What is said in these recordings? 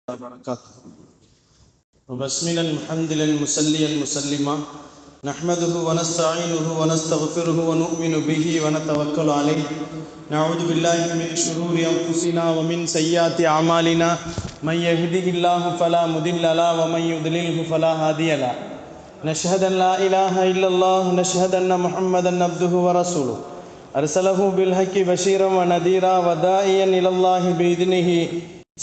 وبركاته وبسم الحمد لله مسلما نحمده ونستعينه ونستغفره ونؤمن به ونتوكل عليه نعوذ بالله من شرور انفسنا ومن سيئات اعمالنا من يهده الله فلا مضل له ومن يضلل فلا هادي له نشهد ان لا اله الا الله نشهد ان محمدا عبده ورسوله ارسله بالحق بشيرا ونذيرا وداعيا الى الله باذنه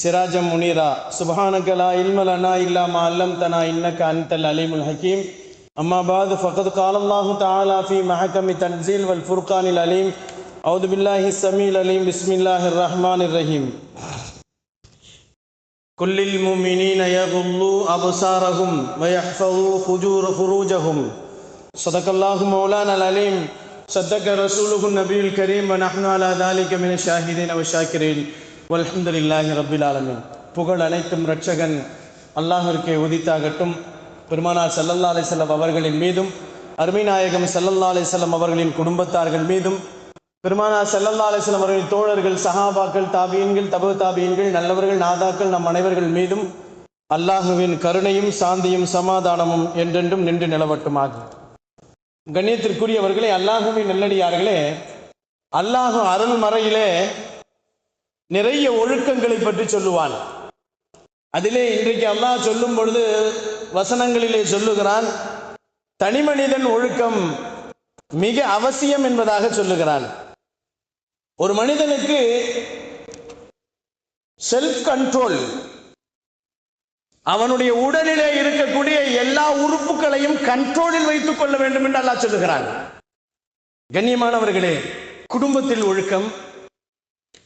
سراجا منيرا سبحانك لا علم لنا الا ما علمتنا انك انت العليم الحكيم اما بعد فقد قال الله تعالى في محكم التنزيل والفرقان العليم اعوذ بالله السميع العليم بسم الله الرحمن الرحيم كل المؤمنين يغضوا ابصارهم ويحفظوا فروجهم صدق الله مولانا العليم صدق رسوله النبي الكريم ونحن على ذلك من الشاهدين والشاكرين வல்ஹம்துலில்லாஹி ரப்பில் ஆலமீன். புகழ் அனைத்தும் இரட்சகன் அல்லாஹ்விற்கே உரித்தாகட்டும். பெருமானார் ஸல்லல்லாஹு அலைஹி வஸல்லம் அவர்களின் மீதும் அருமை நாயகம் ஸல்லல்லாஹு அலைஹி வஸல்லம் அவர்களின் குடும்பத்தார்கள் மீதும் பெருமானார் ஸல்லல்லாஹு அலைஹி வஸல்லம் அவர்களின் தோழர்கள், சஹாபாக்கள், தாபீன்கள், தபு தாபீன்கள், நல்லவர்கள், நாதாக்கள் நம் அனைவர்கள் மீதும் அல்லாஹுவின் கருணையும் சாந்தியும் சமாதானமும் என்றென்றும் நின்று நிலவட்டுமாக. கண்ணியத்திற்குரியவர்களே, அல்லாஹுவின் நல்லடியார்களே, அல்லாஹு அருள்மறையிலே நிறைய ஒழுக்கங்களை பற்றி சொல்லுவான். அதிலே இன்றைக்கு அல்லாஹ் சொல்லும் பொழுது வசனங்களிலே சொல்லுகிறான், தனிமனிதன் ஒழுக்கம் மிக அவசியம் என்பதாக சொல்லுகிறான். ஒரு மனிதனுக்கு செல்ஃப் கண்ட்ரோல், அவனுடைய உடலிலே இருக்கக்கூடிய எல்லா உறுப்புகளையும் கண்ட்ரோலில் வைத்துக் கொள்ள வேண்டும் என்று அல்லாஹ் சொல்லுகிறான். கண்ணியமானவர்களே, குடும்பத்தில் ஒழுக்கம்,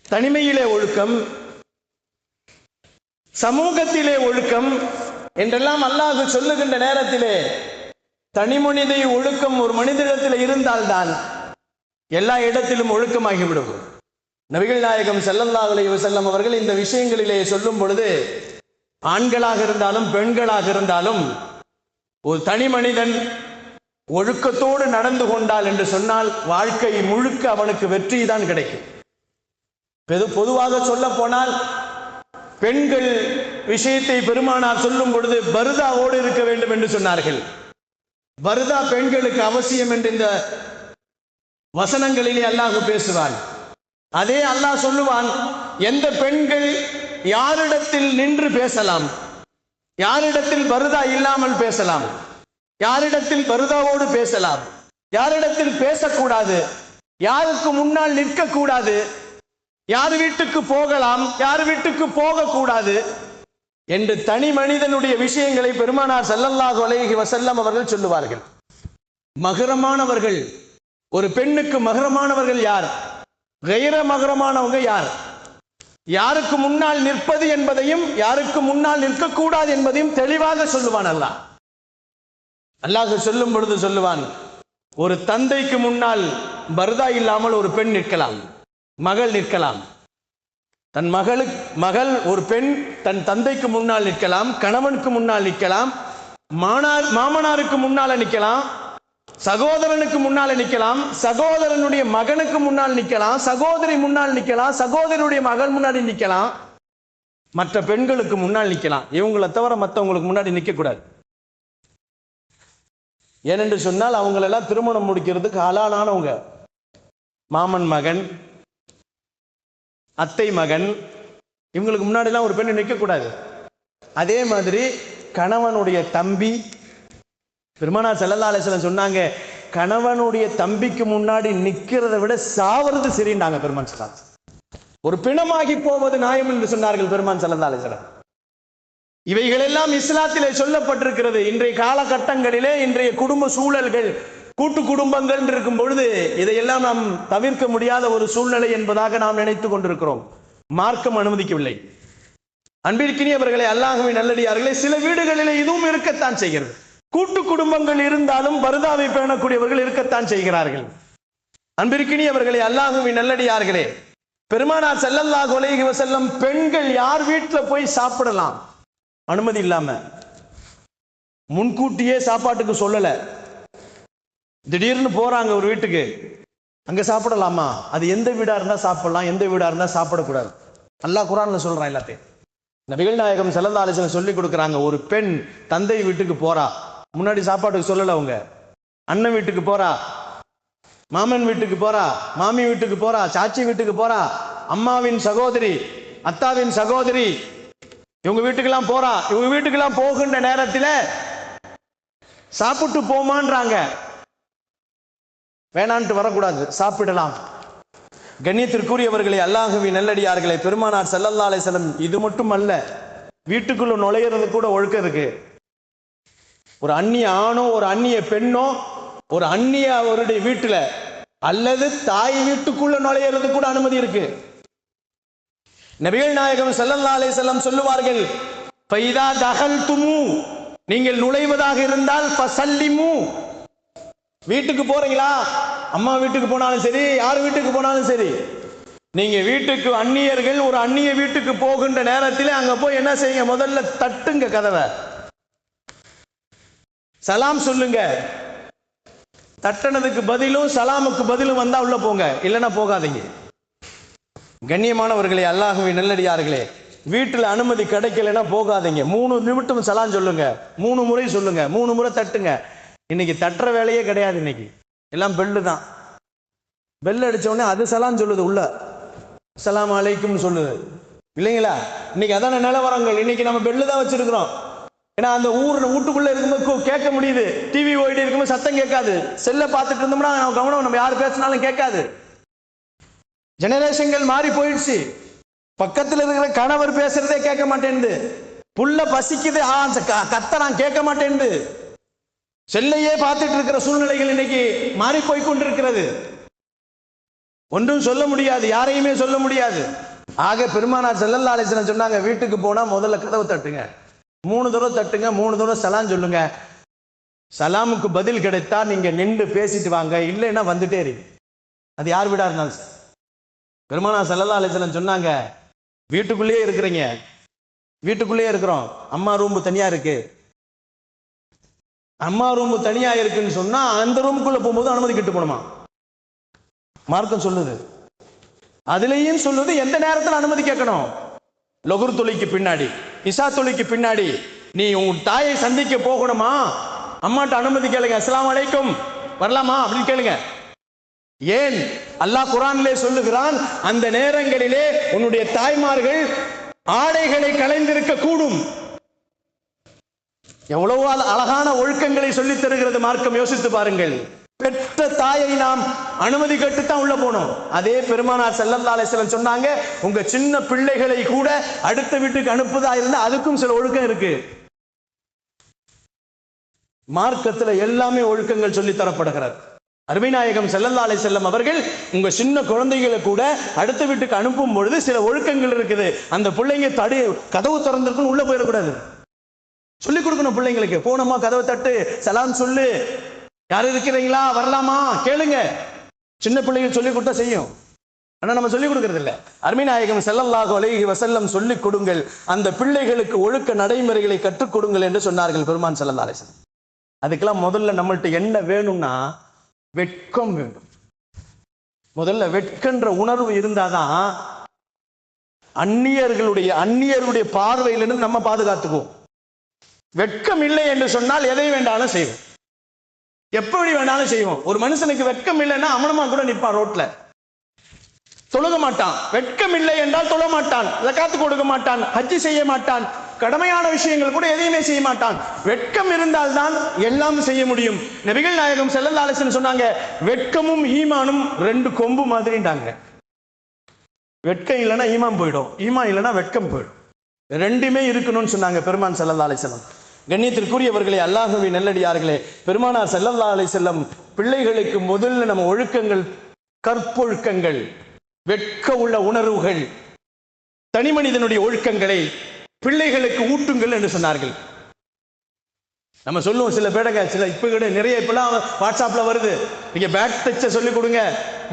தனிமையிலே ஒழுக்கம், சமூகத்திலே ஒழுக்கம் என்றெல்லாம் அல்லாஹ் சொல்லுகின்ற நேரத்திலே தனிமனித ஒழுக்கம் ஒரு மனிதனிடத்தில் இருந்தால்தான் எல்லா இடத்திலும் ஒழுக்கமாகிவிடும். நபிகள் நாயகம் ஸல்லல்லாஹு அலைஹி வஸல்லம் அவர்கள் இந்த விஷயங்களிலே சொல்லும் பொழுது, ஆண்களாக இருந்தாலும் பெண்களாக இருந்தாலும் ஒரு தனி மனிதன் ஒழுக்கத்தோடு நடந்து கொண்டால் என்று சொன்னால் வாழ்க்கை முழுக்க அவனுக்கு வெற்றி தான் கிடைக்கும். பொதுவாக சொல்ல போனால் பெண்கள் விஷயத்தை பெருமானார் சொல்லும் பொழுது பர்தாவோடு இருக்க வேண்டும் என்று சொன்னார்கள். பர்தா பெண்களுக்கு அவசியம் என்று இந்த வசனங்களிலே அல்லாஹ் பேசுவான். அதே அல்லாஹ் சொல்லுவான், எந்த பெண்கள் யாரிடத்தில் நின்று பேசலாம், யாரிடத்தில் பர்தா இல்லாமல் பேசலாம், யாரிடத்தில் பர்தாவோடு பேசலாம், யாரிடத்தில் பேசக்கூடாது, யாருக்கு முன்னால் நிற்கக்கூடாது, யார் வீட்டுக்கு போகலாம், யார் வீட்டுக்கு போகக்கூடாது என்று தனி மனிதனுடைய விஷயங்களை பெருமானார் ஸல்லல்லாஹு அலைஹி வஸல்லம் அவர்கள் சொல்லுவார்கள். மகரமானவர்கள், ஒரு பெண்ணுக்கு மகரமானவர்கள் யார், கைர மகரமானவங்க யார், யாருக்கு முன்னால் நிற்பது என்பதையும் யாருக்கு முன்னால் நிற்கக்கூடாது என்பதையும் தெளிவாக சொல்லுவான் அல்லாஹ். அல்லாஹ் சொல்லும் பொழுது சொல்லுவான், ஒரு தந்தைக்கு முன்னால் பர்தா இல்லாமல் ஒரு பெண் நிற்கலாம், மகள் நிற்கலாம். தன் மகள் ஒரு பெண் தன் தந்தைக்கு முன்னால் நிற்கலாம், கணவனுக்கு முன்னால் நிற்கலாம், மாமனாருக்கு முன்னால நிற்கலாம், சகோதரனுக்கு முன்னால நிற்கலாம், சகோதரனுடைய மகனுக்கு முன்னால் நிற்கலாம், சகோதரி முன்னால் நிற்கலாம், சகோதரனுடைய மகள் முன்னாடி நிற்கலாம், மற்ற பெண்களுக்கு முன்னால் நிற்கலாம். இவங்களை தவிர மற்றவங்களுக்கு முன்னாடி நிற்கக்கூடாது. ஏனென்று சொன்னால் அவங்களெல்லாம் திருமணம் முடிக்கிறதுக்கு ஹலாலானவங்க. மாமன் மகன், அத்தை மகன், இவங்களுக்கு முன்னாடிலாம் ஒரு பெண் நிற்கக்கூடாது. அதே மாதிரி கணவனுடைய தம்பி, பெருமானார் ஸல்லல்லாஹு அலைஹி வஸல்லம் சொன்னாங்க, கணவனுடைய தம்பிக்கு முன்னாடி நிற்கிறத விட சாவறது சரிண்டாங்க பெருமான் ஸல்லல்லாஹு. ஒரு பிணமாகி போவது நியாயம் என்று சொன்னார்கள் பெருமான் ஸல்லல்லாஹு அலைஹி வஸல்லம். இவைகளெல்லாம் இஸ்லாத்திலே சொல்லப்பட்டிருக்கிறது. இன்றைய காலகட்டங்களிலே இன்றைய குடும்ப சூழல்கள், கூட்டு குடும்பங்கள் இருக்கும் பொழுது இதையெல்லாம் நாம் தவிர்க்க முடியாத ஒரு சூழ்நிலை என்பதாக நாம் நினைத்துக் கொண்டிருக்கிறோம். மார்க்கம் அனுமதிக்கவில்லை. அன்பிற்கினியவர்களே, அல்லாஹ்வின் நல்லடியார்களே, சில வீடுகளிலே இதுவும் இருக்கத்தான் செய்கிறது. கூட்டு குடும்பங்கள் இருந்தாலும் பர்தாவை பேணக்கூடியவர்கள் இருக்கத்தான் செய்கிறார்கள். அன்பிற்கினியவர்களே, அல்லாஹ்வின் நல்லடியார்களே, பெருமானார் ஸல்லல்லாஹு அலைஹி வஸல்லம் பெண்கள் யார் வீட்டுல போய் சாப்பிடலாம் அனுமதி இல்லாம, முன்கூட்டியே சாப்பாட்டுக்கு சொல்லல, திடீர்னு போறாங்க ஒரு வீட்டுக்கு, அங்க சாப்பிடலாமா, அது எந்த வீடா இருந்தா சாப்பிடலாம், எந்த வீடா இருந்தா சாப்பிடக்கூடாது. அல்லாஹ் குர்ஆன்ல சொல்றான் எல்லாத்தையும். நபிகள் நாயகம் ஸல்லல்லாஹு அலைஹி வஸல்லம் சொல்லி கொடுக்குறாங்க, ஒரு பெண் தந்தை வீட்டுக்கு போறா, முன்னாடி சாப்பாட்டுக்கு சொல்லல, அவங்க அண்ணன் வீட்டுக்கு போறா, மாமன் வீட்டுக்கு போறா, மாமி வீட்டுக்கு போறா, சாச்சி வீட்டுக்கு போறா, அம்மாவின் சகோதரி, அத்தாவின் சகோதரி, இவங்க வீட்டுக்கெல்லாம் போறா. இவங்க வீட்டுக்கெல்லாம் போகின்ற நேரத்தில் சாப்பிட்டு போமான்றாங்க. வேணான்ட்டு வரக்கூடாது, சாப்பிடலாம். கண்ணியத்திற்குரியவர்களே, அல்லாஹ்வின் நல்லடியார்களே, பெருமானார் ஸல்லல்லாஹு அலைஹி வஸல்லம் இது மட்டும் அல்ல, வீட்டுக்குள்ள நுழையிறது கூட ஒழுக்கம் இருக்கு. ஒரு அந்நிய ஆணோ ஒரு அந்நிய பெண்ணோ ஒரு அந்நிய அவருடைய வீட்டுல அல்லது தாய் வீட்டுக்குள்ள நுழையிறது கூட அனுமதி இருக்கு. நபிகள் நாயகம் ஸல்லல்லாஹு அலைஹி வஸல்லம் சொல்லுவார்கள், ஃபைதா தகல்துமு, நீங்கள் நுழைவதாக இருந்தால் ஃபஸல்லிமு, வீட்டுக்கு போறீங்களா, அம்மா வீட்டுக்கு போனாலும் சரி, யார் வீட்டுக்கு போனாலும் சரி, நீங்க வீட்டுக்கு அந்நியர்கள் ஒரு அந்நிய வீட்டுக்கு போகின்ற நேரத்தில் அங்க போய் என்ன செய்யுங்க, முதல்ல தட்டுங்க கதவை, சலாம் சொல்லுங்க. தட்டனதுக்கு பதிலும் சலாமுக்கு பதிலும் வந்தா உள்ள போங்க, இல்லைன்னா போகாதீங்க. கண்ணியமானவர்களே, அல்லாஹ்வின் நல்லடியார்களே, வீட்டில் அனுமதி கிடைக்கலன்னா போகாதீங்க. 3 நிமிடம் சலாம் சொல்லுங்க, 3 முறை சொல்லுங்க, 3 முறை தட்டுங்க. இன்னைக்கு தட்டுற வேலையே கிடையாது, இன்னைக்கு எல்லாம் பெல்லு தான். பெல் அடிச்ச உடனே அது சலாம் சொல்லுது, உள்ள அஸ்ஸலாமு அலைக்கும் சொல்லுது, இல்லைங்களா? இன்னைக்கு அதான நிலவரங்கள். இன்னைக்கு நம்ம பெல்லு தான் வச்சிருக்கிறோம். ஏன்னா அந்த வீட்டுக்குள்ள இருக்கும்போது கேட்க முடியுது, டிவி ஓடி இருக்கும்போது சத்தம் கேட்காது, செல்ல பார்த்துட்டு இருந்தோம்னா நம்ம கவனம், நம்ம யார் பேசினாலும் கேட்காது. ஜெனரேஷன்கள் மாறி போயிடுச்சு. பக்கத்தில் இருக்கிற கணவர் பேசுறதே கேட்க மாட்டேன்து, புள்ள பசிக்குது கத்தறான் கேட்க மாட்டேன்து, செல்லையே பார்த்துட்டு இருக்கிற சூழ்நிலைகள் இன்னைக்கு மாறி போய் கொண்டிருக்கிறது. ஒன்றும் சொல்ல முடியாது, யாரையுமே சொல்ல முடியாது. ஆக பெருமானார் ஸல்லல்லாஹு அலைஹி வஸல்லம் சொன்னாங்க, வீட்டுக்கு போனா முதல்ல கதவை தட்டுங்க, 3 தடவை தட்டுங்க, 3 தடவை சலாம் சொல்லுங்க. சலாமுக்கு பதில் கிடைத்தா நீங்க நின்று பேசிட்டு வாங்க, இல்லைன்னா வந்துட்டே இருக்கு. அது யார் வீடா இருந்தாலும் சார். பெருமானார் ஸல்லல்லாஹு அலைஹி வஸல்லம் சொன்னாங்க, வீட்டுக்குள்ளேயே இருக்கிறீங்க, வீட்டுக்குள்ளேயே இருக்கிறோம், அம்மா ரூம் தனியா இருக்கு, அம்மா ரூம் தனியா இருக்குன்னு சொன்னா அந்த ரூமுக்குள்ள போகும்போது அனுமதி கேட்டு போணுமா? மார்க்கம் சொல்லுது. அதுலயும் சொல்லுது எந்த நேரத்தில் அனுமதி கேட்கணும். லொகுர் தொழிக்கு பின்னாடி, இசா தொழிக்கு பின்னாடி நீ உன் தாயை சந்திக்க போகணுமா, அம்மாட்ட அனுமதி கேளுங்க, அஸ்ஸலாமு அலைக்கும் வரலாமா அப்படின்னு கேளுங்க. ஏன் அல்லாஹ் குர்ஆனிலே சொல்லுகிறான், அந்த நேரங்களிலே உன்னுடைய தாய்மார்கள் ஆடைகளை களைந்திருக்க கூடும். எவ்வளவு அழகான ஒழுக்கங்களை சொல்லித் தருகிறது மார்க்கம், யோசித்து பாருங்கள். பெற்ற தாயை நாம் அனுமதி கேட்டுத்தான் உள்ள போனோம். அதே பெருமானார் ஸல்லல்லாஹு அலைஹி வஸல்லம் சொன்னாங்க, உங்க சின்ன பிள்ளைகளை கூட அடுத்த வீட்டுக்கு அனுப்புதா இருந்தா அதுக்கும் சில ஒழுக்கம் இருக்கு. மார்க்கத்துல எல்லாமே ஒழுக்கங்கள் சொல்லி தரப்படுகிறது. அருமைநாயகம் ஸல்லல்லாஹு அலைஹி வஸல்லம் அவர்கள் உங்க சின்ன குழந்தைகளை கூட அடுத்த வீட்டுக்கு அனுப்பும் பொழுது சில ஒழுக்கங்கள் இருக்குது. அந்த பிள்ளைங்க கதவு திறந்திருக்குன்னு உள்ள போயிடக்கூடாது, சொல்லிக் கொடுக்கணும் பிள்ளைங்களுக்கு. போனோமா கதவை தட்டு, சலாம் சொல்லு, யாரும் இருக்கிறீங்களா வரலாமா கேளுங்க. சின்ன பிள்ளைகள் சொல்லிக் கொடுத்தா செய்யும், ஆனா நம்ம சொல்லிக் கொடுக்கறது இல்லை. அருமைநாயகம் ஸல்லல்லாஹு அலைஹி வஸல்லம் சொல்லிக் கொடுங்கள், அந்த பிள்ளைகளுக்கு ஒழுக்க நடைமுறைகளை கற்றுக் கொடுங்கள் என்று சொன்னார்கள் பெருமான் ஸல்லல்லாஹு அலைஹி வஸல்லம். அதுக்கெல்லாம் முதல்ல நம்மள்ட்ட என்ன வேணும்னா வெட்கம் வேண்டும். முதல்ல வெட்கன்ற உணர்வு இருந்தாதான் அந்நியர்களுடைய பார்வையிலிருந்து நம்ம பாதுகாத்துக்குவோம். வெட்கம் இல்லை என்று சொன்னால் எதை வேண்டாலும் செய்வோம், எப்படி வேண்டாலும் செய்வோம். ஒரு மனுஷனுக்கு வெட்கம் இல்லைன்னா அமனமா கூட நிற்பான், ரோட்ல தொழுக மாட்டான். வெட்கம் இல்லை என்றால் தொழ மாட்டான், ஜகாத் கொடுக்க மாட்டான், ஹஜ் செய்ய மாட்டான், கடமையான விஷயங்கள் கூட எதையுமே செய்ய மாட்டான். வெட்கம் இருந்தால் தான் எல்லாம் செய்ய முடியும். நபிகள் நாயகம் ஸல்லல்லாஹு அலைஹி வஸல்லம் சொன்னாங்க, வெட்கமும் ஈமானும் 2 கொம்பு மாதிரிட்டாங்க. வெட்கம் இல்லைன்னா ஈமான் போயிடும், ஈமான் இல்லைன்னா வெட்கம் போயிடும். ரெண்டுமே இருக்கணும்னு சொன்னாங்க பெருமான் ஸல்லல்லாஹு அலைஹி வஸல்லம். கண்ணியத்திற்குரியவர்களே, அல்லாஹ்வின் நல்லடியார்களே, பெருமானார் ஸல்லல்லாஹு அலைஹி வஸல்லம் பிள்ளைகளுக்கு முதல்ல நம்ம ஒழுக்கங்கள், கற்பொழுக்கங்கள், வெட்க உள்ள உணர்வுகள், தனி மனிதனுடைய ஒழுக்கங்களை பிள்ளைகளுக்கு ஊட்டுங்கள் என்று சொன்னார்கள். நம்ம சொல்லுவோம் சில பேடங்க, இப்ப கூட நிறைய இப்பெல்லாம் வாட்ஸ்அப்ல வருது, நீங்க பேட் டச்ச சொல்லிக் கொடுங்க,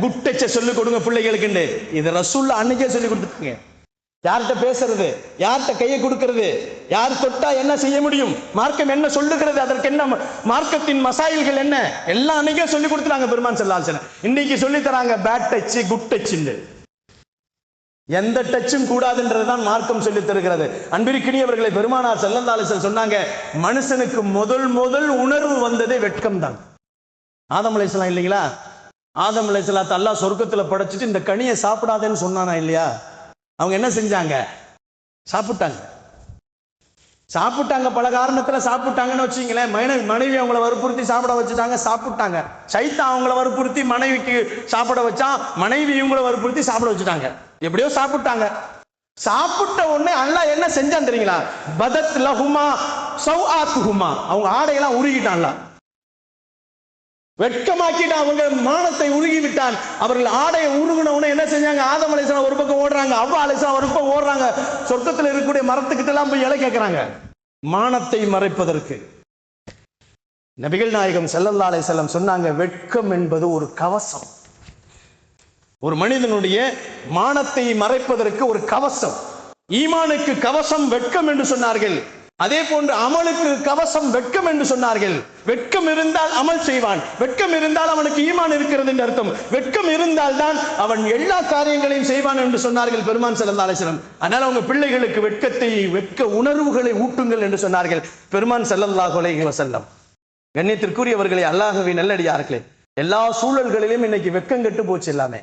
குட் டச்ச சொல்லிக் கொடுங்க பிள்ளைகளுக்கு. இது ரசூலுல்லாஹ் அன்னைக்கே சொல்லி கொடுத்துருங்க. யார்கிட்ட பேசுறது, யார்கிட்ட கையை கொடுக்கிறது, யார் தொட்டா என்ன செய்ய முடியும், மார்க்கம் என்ன சொல்லுகிறது, அதற்கு என்ன மார்க்கத்தின் மசாயில்கள் என்ன, எல்லாம் அன்னைக்கே சொல்லி கொடுத்துறாங்க பெருமான் ஸல்லல்லாஹு அலைஹி வஸல்லம். இன்னைக்கு சொல்லி தராங்க பேட் டச் குட் டச். எந்த டச்சும் கூடாதுன்றதுதான் மார்க்கம் சொல்லி தருகிறது. அன்பிற்கினியவர்களை, பெருமானார் ஸல்லல்லாஹு அலைஹி வஸல்லம் சொன்னாங்க, மனுஷனுக்கு முதல் உணர்வு வந்ததே வெட்கம் தான். ஆதம் அலைஹிஸ்ஸலாம் இல்லைங்களா? ஆதம் அலைஹிஸ்ஸலாத்தை அல்லாஹ் சொர்க்கத்தில் படைச்சிட்டு இந்த கனியை சாப்பிடாதேன்னு சொன்னானா இல்லையா? அவங்க என்ன செஞ்சாங்க? சாப்பிட்டாங்க. பல காரணத்தில் சாப்பிட்டாங்கன்னு வச்சுங்களேன். மனைவி அவங்கள வற்புறுத்தி சாப்பிட வச்சுட்டாங்க, சாப்பிட்டாங்க. சைத்தான் அவங்கள வற்புறுத்தி மனைவிக்கு சாப்பிட வச்சா, மனைவி இவங்கள வற்புறுத்தி சாப்பிட வச்சுட்டாங்க. எப்படியோ சாப்பிட்டாங்க. சாப்பிட்ட உடனே அல்லாஹ் என்ன செஞ்சான் தெரியுங்களா? பதத் லஹுமா சௌஆத்துஹுமா, அவங்க ஆடையெல்லாம் உருகிட்டான்ல, வெட்கமாக்கிட்டான். அவங்க மானத்தை உருகி விட்டான். அவர்கள் ஆடையை உருகின உடனே என்ன செஞ்சாங்க? ஆதம் அலைஹிஸ்ஸலாம் ஒரு பக்கம் ஓடுறாங்க, அவ்வா அலைஹிஸ்ஸலாம் ஒரு பக்கம் ஓடுறாங்க. சொர்க்கத்தில் இருக்கக்கூடிய மரத்துக்கிட்ட எல்லாம் போய் இலை கேட்கிறாங்க, மானத்தை மறைப்பதற்கு. நபிகள் நாயகம் ஸல்லல்லாஹு அலைஹி வஸல்லம் சொன்னாங்க, வெட்கம் என்பது ஒரு கவசம். ஒரு மனிதனுடைய மானத்தை மறைப்பதற்கு ஒரு கவசம். ஈமானுக்கு கவசம் வெட்கம் என்று சொன்னார்கள். அதே போன்று அமலுக்கு கவசம் வெட்கம் என்று சொன்னார்கள். வெட்கம் இருந்தால் அமல் செய்வான், வெட்கம் இருந்தால் அவனுக்கு ஈமான் இருக்கிறது என்று அர்த்தம். வெட்கம் இருந்தால் தான் அவன் எல்லா காரியங்களையும் செய்வான் என்று சொன்னார்கள் பெருமான் ஸல்லல்லாஹு அலைஹி வஸல்லம். அதனால அவங்க பிள்ளைகளுக்கு வெட்க உணர்வுகளை ஊட்டுங்கள் என்று சொன்னார்கள் பெருமான் ஸல்லல்லாஹு அலைஹி வஸல்லம். கண்ணியத்திற்குரியவர்களே, அல்லாஹ்வின் நல்லடியார்களே, எல்லா சூழல்களிலும் இன்னைக்கு வெட்கம் கெட்டு போச்சு. எல்லாமே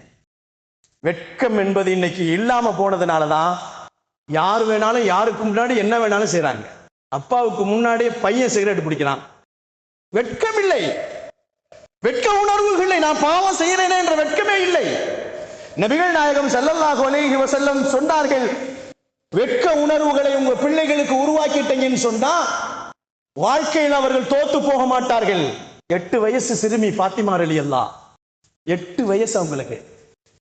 வெட்கம் என்பது இன்னைக்கு இல்லாம போனதுனாலதான் யார் வேணாலும் யாருக்கு முன்னாடி என்ன வேணாலும் செய்யறாங்க. அப்பாவுக்கு முன்னாடியே பையன் சிகரெட் பிடிக்கிறான், வெட்கம் இல்லை, வெட்க உணர்வுகள் இல்லை. நான் பாவம் செய்யறேனே என்ற வெட்கமே இல்லை. நபிகள் நாயகம் ஸல்லல்லாஹு அலைஹி வஸல்லம் சொன்னார்கள், வெட்க உணர்வுகளை உங்க பிள்ளைகளுக்கு உருவாக்கிட்டீங்கன்னு சொன்னா வாழ்க்கையில் அவர்கள் தோத்து போக மாட்டார்கள். 8 வயசு சிறுமி ஃபாத்திமா ரலியல்லாஹ், 8 வயசு அவங்களுக்கு.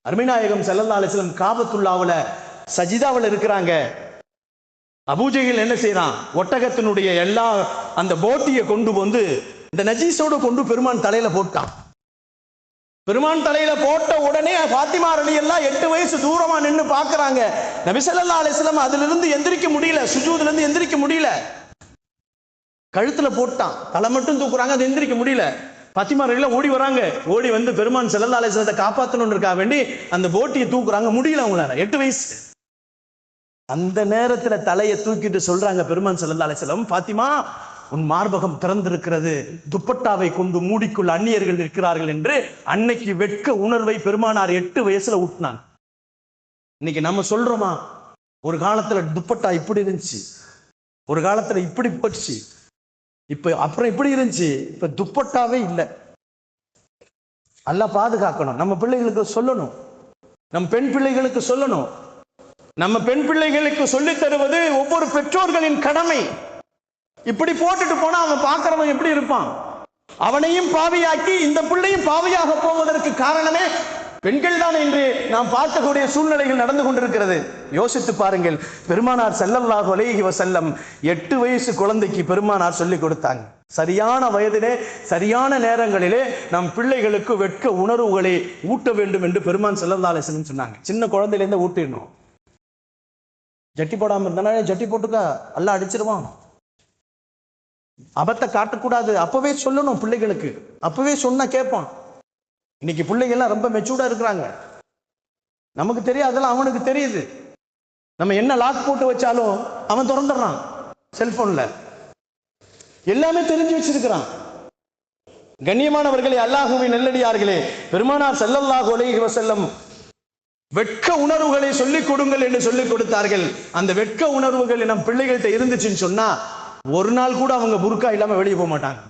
அருமைநாயகம் ஸல்லல்லாஹு அலைஹி வஸல்லம் காபத்துல்லாவுல சஜிதாவில் இருக்கிறாங்க. அபூஜஹில் என்ன செய்யறான்? ஒட்டகத்தினுடைய எல்லா அந்த போட்டியை கொண்டு வந்து இந்த நஜீஸோடு கொண்டு பெருமான் தலையில போட்டான். பெருமான் தலையில போட்ட உடனே ஃபாத்திமா ரலியல்லாஹ் 8 வயசு தூரமா நின்று பாக்குறாங்க. நபி ஸல்லல்லாஹு அலைஹி வஸல்லம் அதிலிருந்து எந்திரிக்க முடியல, சுஜூதுல இருந்து எந்திரிக்க முடியல. கழுத்துல போட்டான், தலை மட்டும் தூக்குறாங்க, அது எந்திரிக்க முடியல. ஃபாத்திமா ரலியல்லாஹ் ஓடி வராங்க, ஓடி வந்து பெருமான் ஸல்லல்லாஹு அலைஹி வஸல்லத்தை காப்பாற்றணும்ன்றதுக்காக வேண்டி அந்த போட்டியை தூக்குறாங்க, முடியல அவங்களால, 8 வயசு. அந்த நேரத்துல தலையை தூக்கிட்டு சொல்றாங்க பெருமான் ஸல்லல்லாஹு அலைஹி வஸல்லம், ஃபாத்திமா உன் மார்பகம் திறந்திருக்கிறது, துப்பட்டாவை கொண்டு மூடிக்குள் அந்நியர்கள் இருக்கிறார்கள் என்று அன்னைக்கு வெட்க உணர்வை பெருமானார் 8 வயசுல ஊட்டினான். இன்னைக்கு நம்ம சொல்றோமா? ஒரு காலத்துல துப்பட்டா இப்படி இருந்துச்சு, ஒரு காலத்துல இப்படி போச்சு, இப்ப அப்புறம் இப்படி இருந்துச்சு, இப்ப துப்பட்டாவே இல்லை. அல்லாஹ் பாதுகாக்கணும். நம்ம பிள்ளைகளுக்கு சொல்லணும், நம் பெண் பிள்ளைகளுக்கு சொல்லணும். நம்ம பெண் பிள்ளைகளுக்கு சொல்லித் தருவது ஒவ்வொரு பெற்றோர்களின் கடமை. இப்படி போட்டுட்டு போனா அவன் பார்க்கிறவன் எப்படி இருப்பான்? அவனையும் பாவியாக்கி இந்த பிள்ளையும் பாவியாக போவதற்கு காரணமே பெண்கள் தான் என்று நாம் பார்க்கக்கூடிய சூழ்நிலைகள் நடந்து கொண்டிருக்கிறது. யோசித்து பாருங்கள். பெருமானார் ஸல்லல்லாஹு அலைஹி வஸல்லம் 8 வயசு குழந்தைக்கு பெருமானார் சொல்லி கொடுத்தாங்க. சரியான வயதிலே சரியான நேரங்களிலே நம் பிள்ளைகளுக்கு வெட்க உணர்வுகளை ஊட்ட வேண்டும் என்று பெருமான் ஸல்லல்லாஹு அலைஹி வஸல்லம் சொன்னாங்க. சின்ன குழந்தையிலேருந்து ஊட்டிடணும். ஜட்டி போடாம இருந்தானே ஜட்டி போட்டுக்க, அல்லாஹ் அடிச்சிருவான். அபத்தை காட்டக்கூடாது, அப்பவே சொல்லணும் பிள்ளைகளுக்கு. அப்பவே சொன்னா கேட்பான். இன்னைக்கு பிள்ளைகள்லாம் ரொம்ப மெச்சூர்டா இருக்கிறாங்க. நமக்கு தெரியாது, அதெல்லாம் அவனுக்கு தெரியுது. நம்ம என்ன லாக் போட்டு வச்சாலும் அவன் திறந்துடுறான். செல்போன்ல எல்லாமே தெரிஞ்சு வச்சிருக்கிறான். கண்ணியமானவர்களே, அல்லாஹ்வின் நல்லடியார்களே, பெருமானார் ஸல்லல்லாஹு அலைஹி வஸல்லம் வெட்க உணர்வுகளை சொல்லிக் கொடுங்கள் என்று சொல்லிக் கொடுத்தார்கள். அந்த வெட்க உணர்வுகள் நம் பிள்ளைகள்கிட்ட இருந்துச்சுன்னு சொன்னா ஒரு நாள் கூட அவங்க புர்கா இல்லாம வெளியே போக மாட்டாங்க,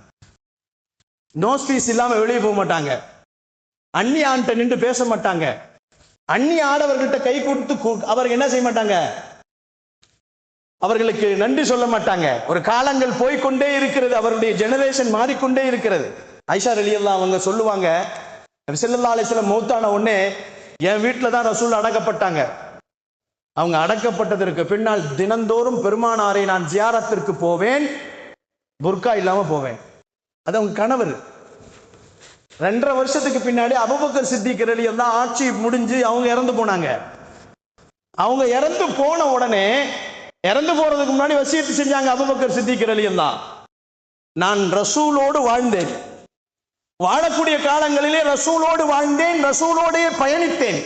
நோஸ் பீஸ் இல்லாம வெளியே போக மாட்டாங்க, அந்நிய ஆண்ட நின்று பேச மாட்டாங்க, அந்நிய ஆடவர்கிட்ட கை கொடுத்து அவர்கள் என்ன செய்ய மாட்டாங்க, அவர்களுக்கு நன்றி சொல்ல மாட்டாங்க. ஒரு காலங்கள் போய்கொண்டே இருக்கிறது, அவருடைய ஜெனரேஷன் மாறிக்கொண்டே இருக்கிறது. ஆயிஷா ரலியல்லாஹு அவங்க சொல்லுவாங்க, நபி ஸல்லல்லாஹு அலைஹி வஸல்லம் மௌத்தான உடனே என் வீட்டில் தான் ரசூல் அடக்கப்பட்டாங்க. அவங்க அடக்கப்பட்டதற்கு பின்னால் தினந்தோறும் பெருமானாரை நான் ஜியாரத்திற்கு போவேன், புர்கா இல்லாம போவேன். அது அவங்க கணவர். 2.5 வருஷத்துக்கு பின்னாடி அபூபக்கர் சித்திக் ரலியல்லாஹு ஆட்சி முடிஞ்சு அவங்க இறந்து போனாங்க. அவங்க இறந்து போன உடனே, இறந்து போறதுக்கு முன்னாடி வசியத்து செஞ்சாங்க அபூபக்கர் சித்திக் ரலியல்லாஹு, நான் ரசூலோடு வாழ்ந்தேன், வாழக்கூடிய காலங்களிலே ரசூலோடு வாழ்ந்தேன், ரசூலோடே பயணித்தேன்.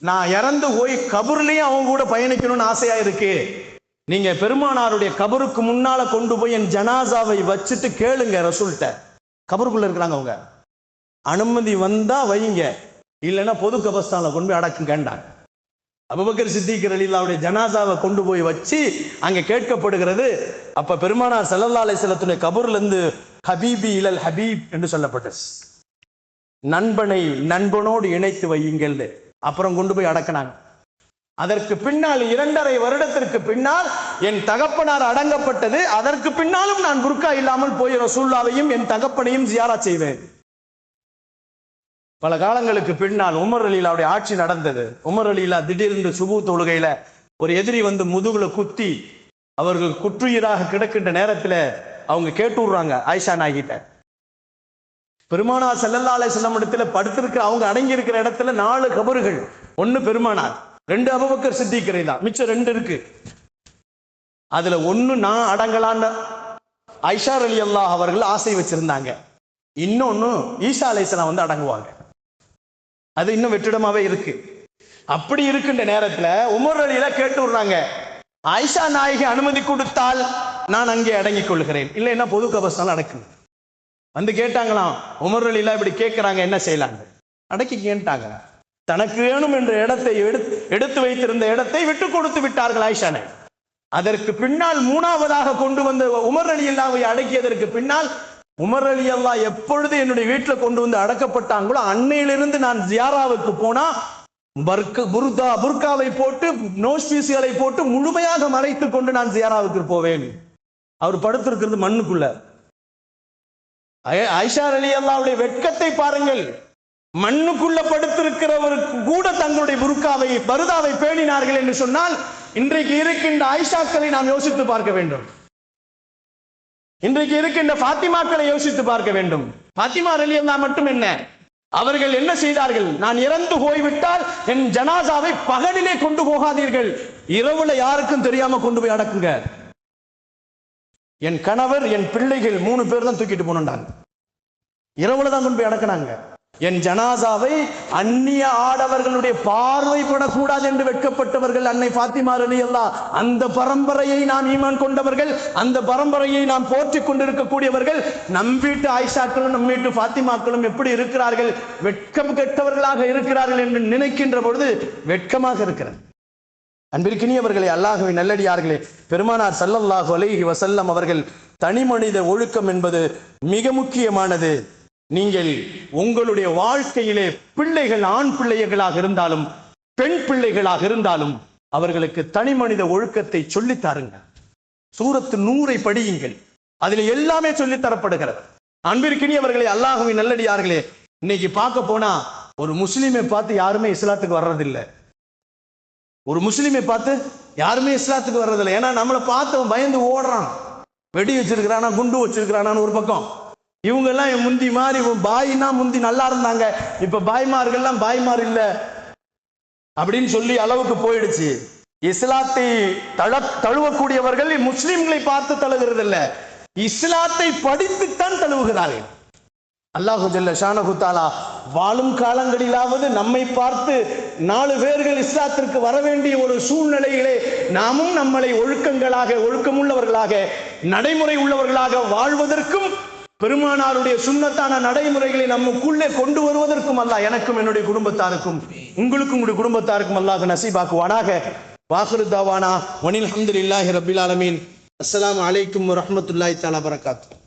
நான் இறந்து போய் கபூர்லயும் அவங்க கூட பயணிக்கணும்னு ஆசையா இருக்கு. நீங்க பெருமானாருடைய கபருக்கு முன்னால கொண்டு போய் என் ஜனாசாவை வச்சுட்டு கேளுங்க ரசூல்கிட்ட. கபருக்குள்ள இருக்கிறாங்க அவங்க, அனுமதி வந்தா வைங்க, இல்லைன்னா பொது கபஸ்தான்ல கொண்டு போய் அடக்குங்கண்டாங்க. அபூபக்கர் சித்திக் ரலியல்லாஹுடைய ஜனாசாவை கொண்டு போய் வச்சு அங்க கேட்கப்படுகிறது. அப்ப பெருமானார் ஸல்லல்லாஹு அலைஹி வஸல்லத்துடைய கபூர்ல இருந்து ஹபீபி இலல் ஹபீப் என்று சொல்லப்பட்டது. நண்பனை நண்பனோடு இணைத்து வையுங்கள். அப்புறம் கொண்டு போய் அடக்கினாங்க. அதற்கு பின்னால் 2.5 வருடத்திற்கு பின்னால் என் தகப்பனார் அடங்கப்பட்டது. அதற்கு பின்னாலும் நான் புர்கா இல்லாமல் போய் ரசூலுல்லாவையும் என் தகப்பனையும் ஜியாரத் செய்வேன். பல காலங்களுக்கு பின்னால் உமர் ரலியல்லாஹுடைய ஆட்சி நடந்தது. உமர் ரலியல்லாஹு திடீரென்று சுபு தொழுகையில ஒரு எதிரி வந்து முதுகுல குத்தி அவர்கள் குற்றுயிராக கிடக்கின்ற நேரத்தில் அவங்க கேட்டுடுறாங்க ஆயிஷா நாய்கிட்ட, பெருமானார் ஸல்லல்லாஹு அலைஹி வஸல்லம் இடத்துல படுத்திருக்கிற அவங்க அடங்கி இருக்கிற இடத்துல 4 கபறுகள், 1 பெருமானார், 2 அபூபக்கர் சித்திக் தான், மிச்சம் 2 இருக்கு. அதுல 1 நான் அடங்கலான்னு ஆயிஷா ரலியல்லாஹு அவர்கள் ஆசை வச்சிருந்தாங்க. இன்னொன்னு ஈசா அலைஹிஸ்ஸலாம் வந்து அடங்குவாங்க. அது இன்னும் வெற்றிடமாவே இருக்கு. அப்படி இருக்கின்ற நேரத்துல உமர் ரலியல்லாஹு கேட்டு விடுறாங்க, ஆயிஷா நாயகி அனுமதி கொடுத்தால் நான் அங்கே அடங்கிக் கொள்கிறேன், இல்லைன்னா பொது கபஸ்தான்ல அடக்குங்க. வந்து கேட்டாங்களாம், உமர் ரலியல்லாஹு இப்படி கேட்கிறாங்க, என்ன செய்யலாங்க? அடக்கிக்கேன்ட்டாங்க. தனக்கு வேணும் என்ற இடத்தை எடுத்து வைத்திருந்த இடத்தை விட்டு கொடுத்து விட்டார்கள் ஆயிஷானை. அதற்கு பின்னால் 3ஆவதாக கொண்டு வந்த உமர் ரலியல்லாஹுவை அடக்கியதற்கு பின்னால் உமர் ரலியல்லாஹு எப்பொழுது என்னுடைய வீட்டில் கொண்டு வந்து அடக்கப்பட்டாங்களோ அன்னையிலிருந்து நான் ஜியாராவுக்கு போனா புர்காவை போட்டு நோஸ் பீஸ்களை போட்டு முழுமையாக மறைத்து கொண்டு நான் ஜியாராவுக்கு போவேன். அவர் படுத்திருக்கிறது மண்ணுக்குள்ள. ஆயிஷா ரலியல்லாஹுடைய வெட்கத்தை பாருங்கள். மண்ணுக்குள்ள படுத்திருக்கிறவருக்கு கூட தங்களுடைய புர்காவை பருதாவை பேணினார்கள் என்று சொன்னால் இன்றைக்கு இருக்கின்ற ஆயிஷாக்களை நாம் யோசித்து பார்க்க வேண்டும். இன்றைக்கு இருக்கின்ற ஃபாத்திமாக்களை யோசித்து பார்க்க வேண்டும். ஃபாத்திமா ரலியல்லாஹு மட்டும் என்ன, அவர்கள் என்ன செய்தார்கள்? நான் இறந்து போய்விட்டால் என் ஜனாசாவை பகலிலே கொண்டு போகாதீர்கள், இரவுல யாருக்கும் தெரியாம கொண்டு போய் அடக்குங்க. என் கணவர் என் பிள்ளைகள் 3 பேர் தான் தூக்கிட்டு போனாங்க, இரவுல தான் கொண்டு போய் அடக்கினாங்க. என் ஜனாசாவை அந்நிய ஆடவர்களுடைய பார்வைப்படக்கூடாது என்று வெட்கப்பட்டவர்கள் அன்னை ஃபாத்திமா ரலியல்லாஹு. அந்த பரம்பரையை நாம் ஈமான் கொண்டவர்கள், அந்த பரம்பரையை நாம் போற்றிக் கொண்டிருக்கக்கூடியவர்கள். நம் வீட்டு ஆயிஷாக்களும் நம் வீட்டு ஃபாத்திமாக்களும் எப்படி இருக்கிறார்கள்? வெட்கம் கெட்டவர்களாக இருக்கிறார்கள் என்று நினைக்கின்ற பொழுது வெட்கமாக இருக்கிறது. அன்பிற்கினியவர்களே, அல்லாஹ்வின் நல்லடியார்களே, பெருமானார் ஸல்லல்லாஹு அலைஹி வஸல்லம் அவர்கள் தனி மனித ஒழுக்கம் என்பது மிக முக்கியமானது. நீங்கள் உங்களுடைய வாழ்க்கையிலே பிள்ளைகள் ஆண் பிள்ளைகளாக இருந்தாலும் பெண் பிள்ளைகளாக இருந்தாலும் அவர்களுக்கு தனி மனித ஒழுக்கத்தை சொல்லித்தாருங்க. சூரத்து நூரை படியுங்கள், அதில் எல்லாமே சொல்லித்தரப்படுகிறது. அன்பிற்கினியவர்களே, அல்லாஹ்வின் நல்லடியார்களே, இன்னைக்கு பார்க்க போனா ஒரு முஸ்லிமை பார்த்து யாருமே இஸ்லாத்துக்கு வர்றதில்லை. ஒரு முஸ்லிமை பார்த்து யாருமே இஸ்லாத்துக்கு வர்றதில்லை. ஏன்னா நம்மளை பார்த்து பயந்து ஓடுறான். வெடி வச்சிருக்கிறானா, குண்டு வச்சிருக்கிறானான்னு ஒரு பக்கம். இவங்க எல்லாம் முந்தி மாதிரி பாய்னா முந்தி நல்லா இருந்தாங்க, இப்ப பாய்மார்கள்லாம் பாய்மார் இல்ல அப்படின்னு சொல்லி அளவுக்கு போயிடுச்சு. இஸ்லாத்தை தழுவக்கூடியவர்கள் முஸ்லிம்களை பார்த்து தழுவுகிறது இல்ல, இஸ்லாத்தை படித்துத்தான் தழுவுகிறார்கள். அல்லாஹு ஜல்ல ஷானஹு தஆலா வாழும் காலங்களிலாவது நம்மை பார்த்து 4 பேர்கள் இஸ்லாத்திற்கு வர வேண்டிய ஒரு சூழ்நிலையிலே நாமும் நம்மளை ஒழுக்கமுள்ளவர்களாக நடைமுறை உள்ளவர்களாக வாழ்வதற்கும் பெருமானாருடைய சுன்னத்தான நடைமுறைகளை நமக்குள்ளே கொண்டு வருவதற்கும் அல்லாஹ் எனக்கும் என்னுடைய குடும்பத்தாருக்கும் உங்களுக்கும் உங்களுடைய குடும்பத்தாருக்கும் அல்லாஹ் நசீபாக்குவானாக. வாஹிரு தாவானா வனில் ஹம்துலில்லாஹி ரப்பில் ஆலமீன். அஸ்ஸலாமு அலைக்கும் வரஹ்மத்துல்லாஹி தஆலா பரகாத்துஹு.